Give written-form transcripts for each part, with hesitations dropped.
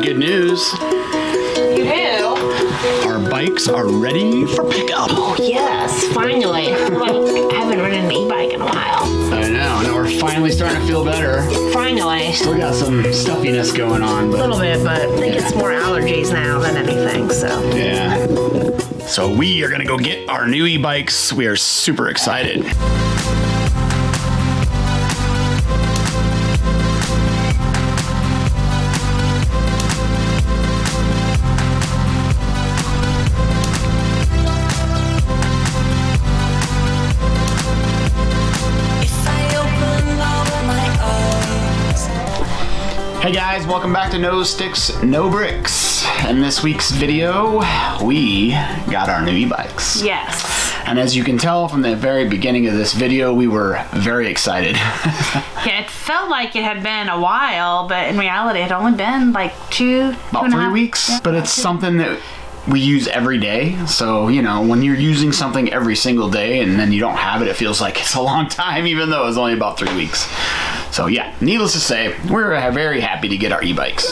good news. You do? Our bikes are ready for pickup. Oh, yes, finally. I haven't ridden an e-bike in a while. I know, and we're finally starting to feel better. Finally. Still got some stuffiness going on. But a little bit, but I think it's more allergies now than anything, so. Yeah. So we are gonna go get our new e-bikes. We are super excited. Hey guys, welcome back to No Sticks, No Bricks. In this week's video, we got our new e-bikes. Yes. And as you can tell from the very beginning of this video, we were very excited. Yeah, it felt like it had been a while, but in reality, it had only been like about 3 weeks. Yeah, but it's something that we use every day. So, you know, when you're using something every single day and then you don't have it, it feels like it's a long time, even though it was only about 3 weeks. So yeah, needless to say, we're very happy to get our e-bikes.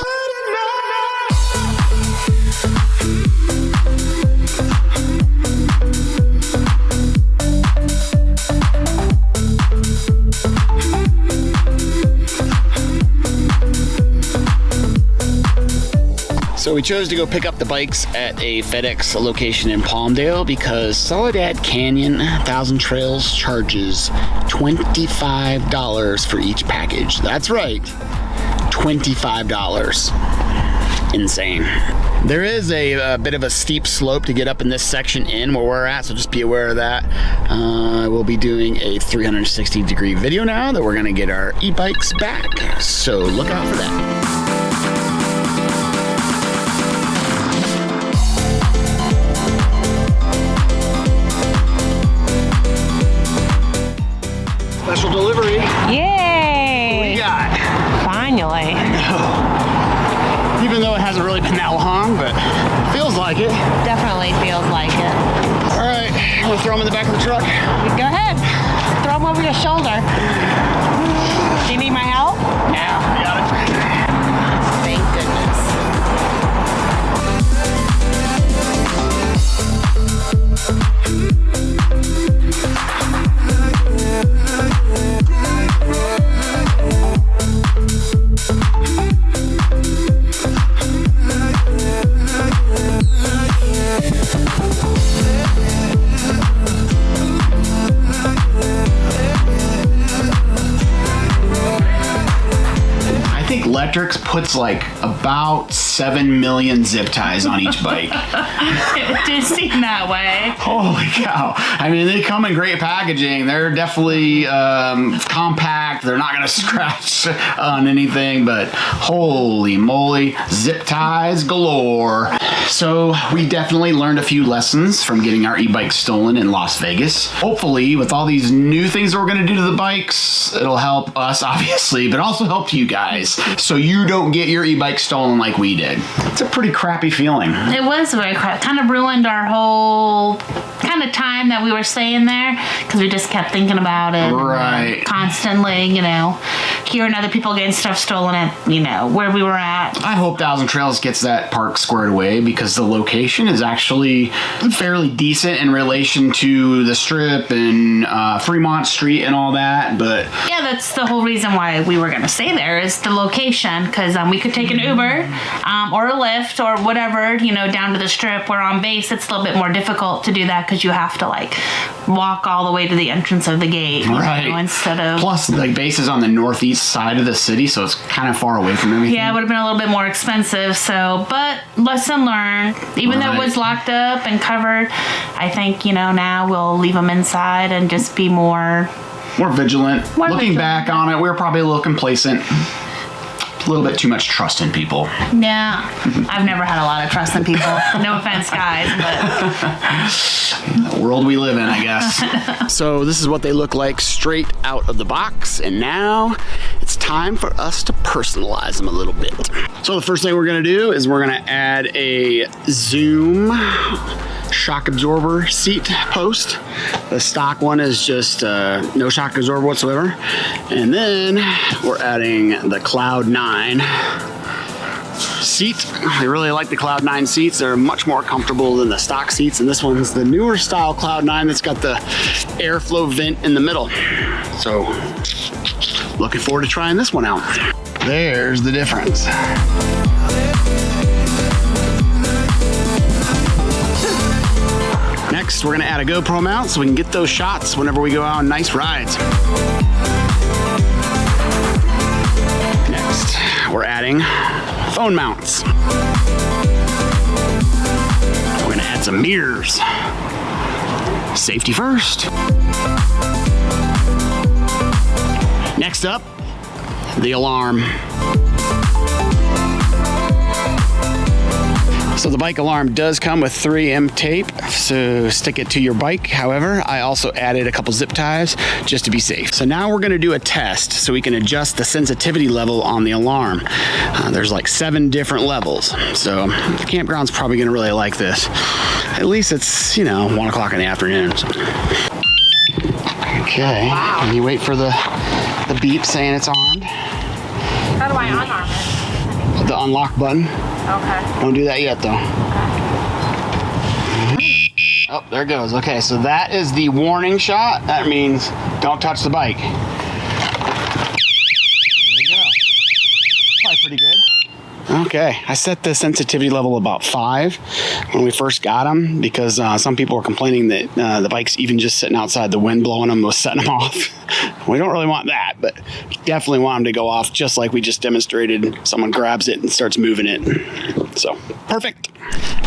So we chose to go pick up the bikes at a FedEx location in Palmdale because Soledad Canyon Thousand Trails charges $25 for each package. That's right, $25. Insane. There is a bit of a steep slope to get up in this section in where we're at, so just be aware of that. We'll be doing a 360-degree video now that we're gonna get our e-bikes back, so look out for that. Special delivery. Yay! What do you got? Finally. Even though it hasn't really been that long, but it feels like it. Definitely feels like it. All right, you want to throw them in the back of the truck? Go ahead. Throw them over your shoulder. Do you need my help? Yeah, we got it. Thank goodness. Electrics puts like about 7 million zip ties on each bike. It did seem that way. Holy cow. I mean, they come in great packaging. They're definitely compact. They're not going to scratch on anything, but holy moly, zip ties galore. So we definitely learned a few lessons from getting our e-bikes stolen in Las Vegas. Hopefully, with all these new things that we're going to do to the bikes, it'll help us, obviously, but also help you guys so you don't get your e-bike stolen like we did. It's a pretty crappy feeling. It was very crappy. Kind of ruined our whole kind of time that we were staying there because we just kept thinking about it. Right. Constantly, you know, hearing other people getting stuff stolen at, you know, where we were at. I hope Thousand Trails gets that park squared away because the location is actually fairly decent in relation to the Strip and Fremont Street and all that, but yeah, that's the whole reason why we were going to stay there is the location because we could take an Uber or a Lyft or whatever, you know, down to the Strip where on base it's a little bit more difficult to do that because you have to like walk all the way to the entrance of the gate, right? You know, instead of plus like base is on the northeast side of the city, so it's kind of far away from everything. Yeah, it would have been a little bit more expensive. So, but lesson learned. Even though it was locked up and covered, I think, you know, now we'll leave them inside and just be more vigilant. Looking back on it, we were probably a little complacent. A little bit too much trust in people. Yeah, I've never had a lot of trust in people. No offense, guys, but the world we live in, I guess. So this is what they look like straight out of the box, and now it's time for us to personalize them a little bit. So the first thing we're gonna do is we're gonna add a Zoom shock absorber seat post. The stock one is just no shock absorber whatsoever. And then we're adding the Cloud 9 Seat, I really like the Cloud 9 seats. They're much more comfortable than the stock seats, and this one's the newer style Cloud 9 that's got the airflow vent in the middle. So, looking forward to trying this one out. There's the difference. Next, we're gonna add a GoPro mount so we can get those shots whenever we go out on nice rides. Next, we're adding phone mounts. We're gonna add some mirrors. Safety first. Next up, the alarm. So the bike alarm does come with 3M tape, so stick it to your bike. However, I also added a couple zip ties just to be safe. So now we're gonna do a test so we can adjust the sensitivity level on the alarm. There's like 7 different levels. So the campground's probably gonna really like this. At least it's, 1 o'clock in the afternoon. So. Okay, and you wait for the beep saying it's armed. How do I unarm it? The unlock button. Okay. Don't do that yet, though. Oh, there it goes. Okay, so that is the warning shot. That means don't touch the bike. There you go. Probably pretty good. Okay, I set the sensitivity level about 5 when we first got them because some people were complaining that the bikes, even just sitting outside, the wind blowing them was setting them off. We don't really want that, but definitely want them to go off just like we just demonstrated. Someone grabs it and starts moving it. So, perfect.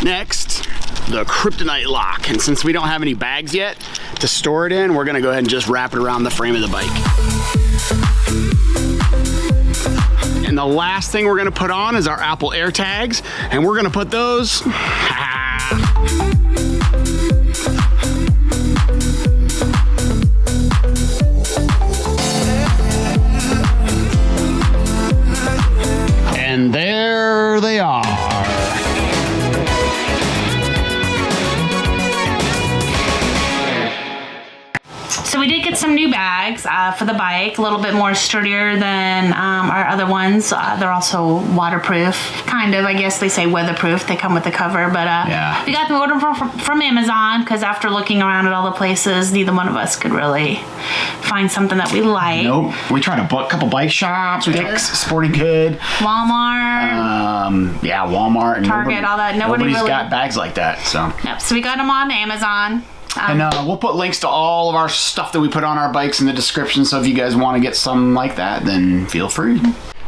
Next, the kryptonite lock. And since we don't have any bags yet to store it in, we're gonna go ahead and just wrap it around the frame of the bike. And the last thing we're gonna put on is our Apple AirTags, and we're gonna put those. And there they are. So we did get some new bags for the bike, a little bit more sturdier than our other ones. They're also waterproof, kind of. I guess they say weatherproof. They come with the cover, but yeah. We got them ordered from Amazon because after looking around at all the places, neither one of us could really find something that we like. Nope. We tried a couple bike shops, Dick's Sporting Good, Walmart. Yeah, Walmart, and Target, all that. Nobody's really got bags like that. So. Yep. So we got them on Amazon. And we'll put links to all of our stuff that we put on our bikes in the description, so if you guys want to get some like that, then feel free.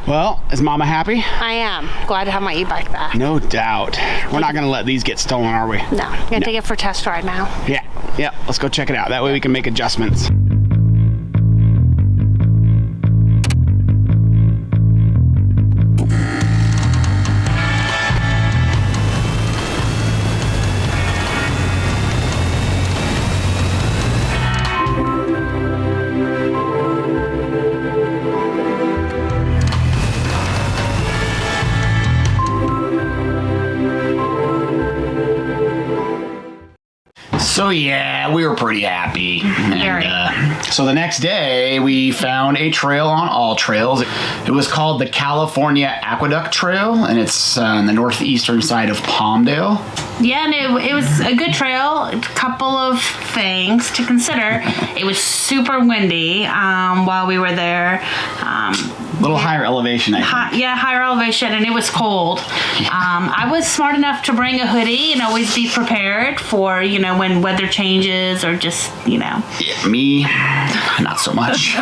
Well, is Mama happy? I am. Glad to have my e-bike back. No doubt. We're not going to let these get stolen, are we? No. I'm going to take it for a test ride now. Yeah. Let's go check it out. That way we can make adjustments. So yeah, we were pretty happy. And, so the next day, we found a trail on All Trails. It was called the California Aqueduct Trail, and it's on the northeastern side of Palmdale. Yeah, and it was a good trail. A couple of things to consider. It was super windy while we were there. A little higher elevation, I think. Yeah, higher elevation, and it was cold. I was smart enough to bring a hoodie and always be prepared for, when weather changes or just, Yeah, me, not so much.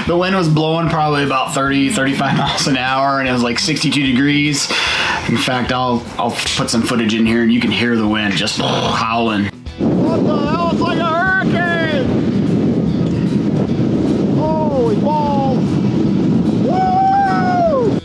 The wind was blowing probably about 35 miles an hour, and it was like 62 degrees. In fact, I'll put some footage in here, and you can hear the wind just howling. What the hell? It's like a hurricane! Holy balls! Woo!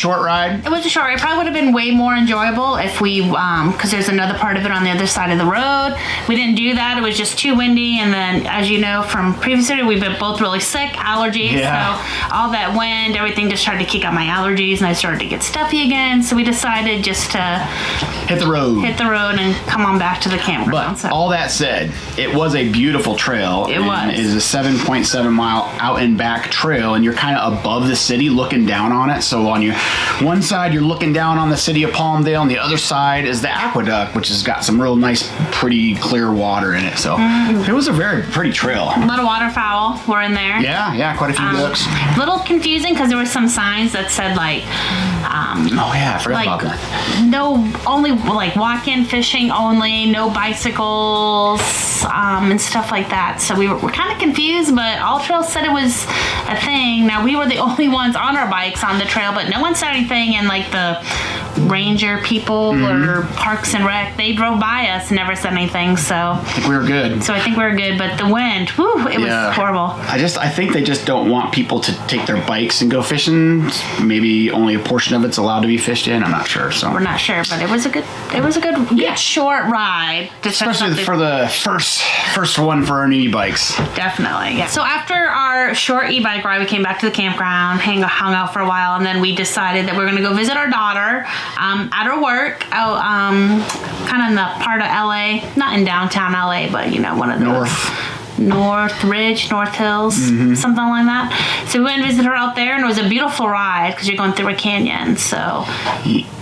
short ride. It was a short ride. It probably would have been way more enjoyable if we, because there's another part of it on the other side of the road. We didn't do that. It was just too windy. And then, as you know from previous video, we've been both really sick, allergies. Yeah. So all that wind, everything just started to kick out my allergies, and I started to get stuffy again. So we decided just to hit the road and come on back to the campground. But all that said, it was a beautiful trail. It was. It is a 7.7 mile out and back trail, and you're kind of above the city looking down on it. So on your one side, you're looking down on the city of Palmdale, and the other side is the aqueduct, which has got some real nice, pretty clear water in it. So it was a very pretty trail. A lot of waterfowl were in there. Yeah, quite a few ducks. A little confusing because there were some signs that said like, oh yeah, I forgot about that. No, only like walk-in fishing only, no bicycles, and stuff like that. So we were kind of confused, but All Trails said it was a thing. Now we were the only ones on our bikes on the trail, but no one said anything, and like the ranger people or Parks and Rec, they drove by us and never said anything. So I think we were good. So I think we were good, but the wind, whew, it was horrible. I think they just don't want people to take their bikes and go fishing. Maybe only a portion of it's allowed to be fished in. I'm not sure. So we're not sure, but it was a good short ride. Especially for the first one for our new e-bikes. Definitely. Yeah. So after our short e-bike ride, we came back to the campground, hung out for a while, and then we decided that we were going to go visit our daughter at her work out kind of in the part of LA, not in downtown LA, but you know, one of the North Ridge, North Hills, something like that. So we went and visited her out there, and it was a beautiful ride because you're going through a canyon. So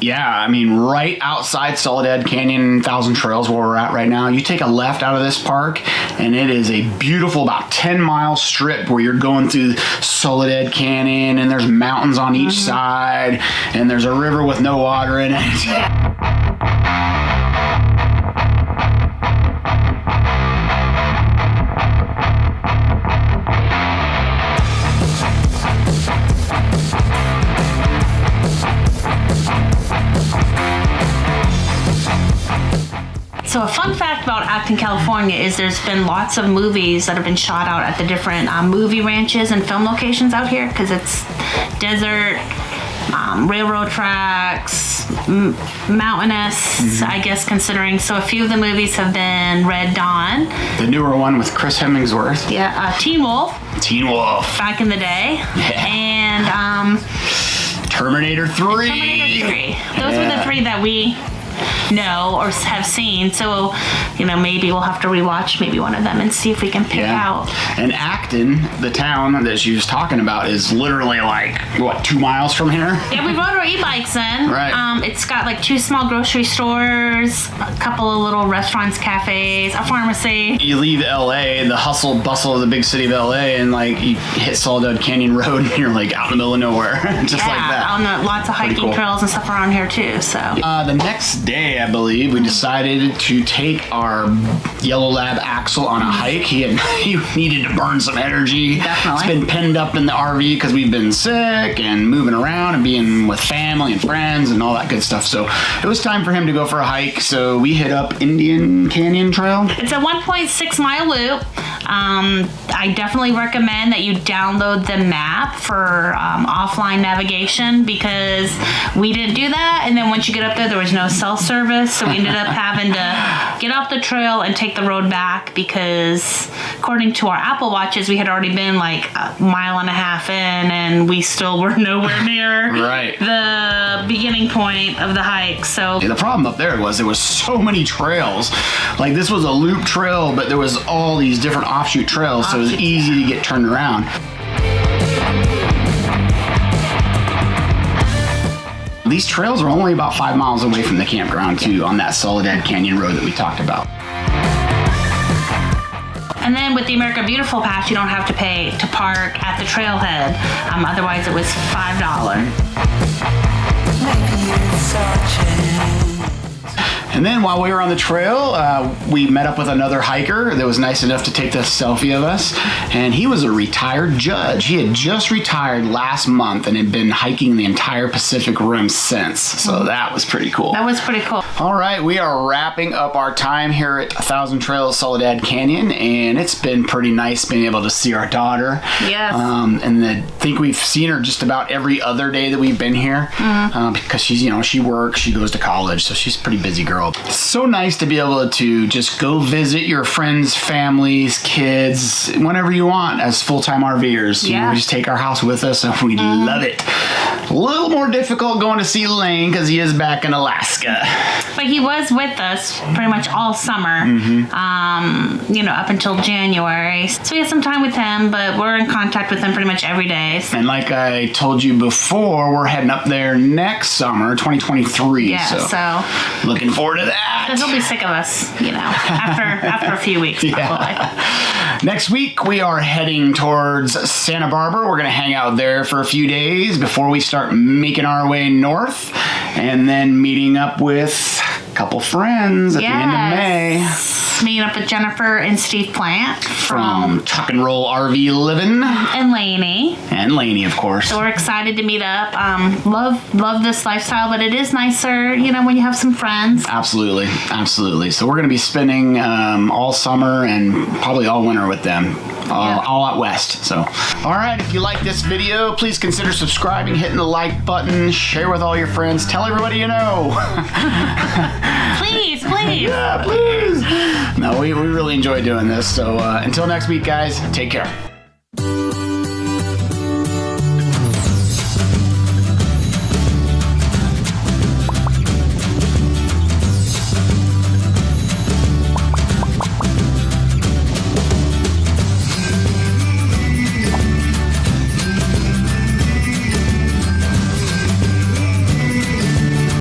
yeah, I mean, right outside Soledad Canyon, Thousand Trails, where we're at right now, you take a left out of this park, and it is a beautiful about 10-mile strip where you're going through Soledad Canyon, and there's mountains on each side, and there's a river with no water in it. So a fun fact about Acton, California is there's been lots of movies that have been shot out at the different movie ranches and film locations out here because it's desert, railroad tracks, mountainous, I guess, considering. So a few of the movies have been Red Dawn. The newer one with Chris Hemsworth. Yeah, Teen Wolf. Back in the day. Yeah. And Terminator 3. Those were the three that we know or have seen, so you know, maybe we'll have to rewatch maybe one of them and see if we can pick out. And Acton, the town that she was talking about, is literally like 2 miles from here. Yeah, we rode our e-bikes in. Right. It's got like 2 small grocery stores, a couple of little restaurants, cafes, a pharmacy. You leave LA, the hustle bustle of the big city of LA, and like you hit Soledad Canyon Road, and you're like out in the middle of nowhere, just like that. On lots of hiking trails and stuff around here too. So the next day, I believe, we decided to take our Yellow Lab Axel on a hike. He needed to burn some energy. Definitely. It's been pinned up in the RV because we've been sick and moving around and being with family and friends and all that good stuff. So it was time for him to go for a hike. So we hit up Indian Canyon Trail. It's a 1.6 mile loop. I definitely recommend that you download the map for offline navigation because we didn't do that, and then once you get up there was no cell service, so we ended up having to get off the trail and take the road back because according to our Apple Watches we had already been like a mile and a half in and we still were nowhere near the beginning point of the hike. So the problem up there was so many trails. Like this was a loop trail, but there was all these different offshoot trails, so it was easy to get turned around. These trails are only about 5 miles away from the campground too, on that Soledad Canyon Road that we talked about. And then with the America Beautiful Pass, you don't have to pay to park at the trailhead. Otherwise, it was $5. And And then while we were on the trail, we met up with another hiker that was nice enough to take the selfie of us. And he was a retired judge. He had just retired last month and had been hiking the entire Pacific Rim since. So that was pretty cool. That was pretty cool. All right, we are wrapping up our time here at Thousand Trails Soledad Canyon, and it's been pretty nice being able to see our daughter. Yes. And I think we've seen her just about every other day that we've been here, because she's, she works, she goes to college, so she's a pretty busy girl. It's so nice to be able to just go visit your friends, families, kids, whenever you want as full-time RVers. Yeah. We just take our house with us, and we love it. A little more difficult going to see Lane because he is back in Alaska. But he was with us pretty much all summer, up until January. So we had some time with him, but we're in contact with him pretty much every day. And like I told you before, we're heading up there next summer, 2023. Yeah, so looking forward to that. Because he'll be sick of us, after a few weeks, probably. Next week, we are heading towards Santa Barbara. We're going to hang out there for a few days before we start making our way north, and then meeting up with a couple friends at the end of May. Meeting up with Jennifer and Steve Plant from Tuck and Roll RV Living. And Lainey. And Lainey, of course. So we're excited to meet up. Love this lifestyle, but it is nicer, when you have some friends. Absolutely. So we're going to be spending all summer and probably all winter with them. All out west. So, all right, if you like this video, please consider subscribing, hitting the like button, share with all your friends, tell everybody you know. Please. Yeah, please. No, we really enjoy doing this. So until next week, guys, take care.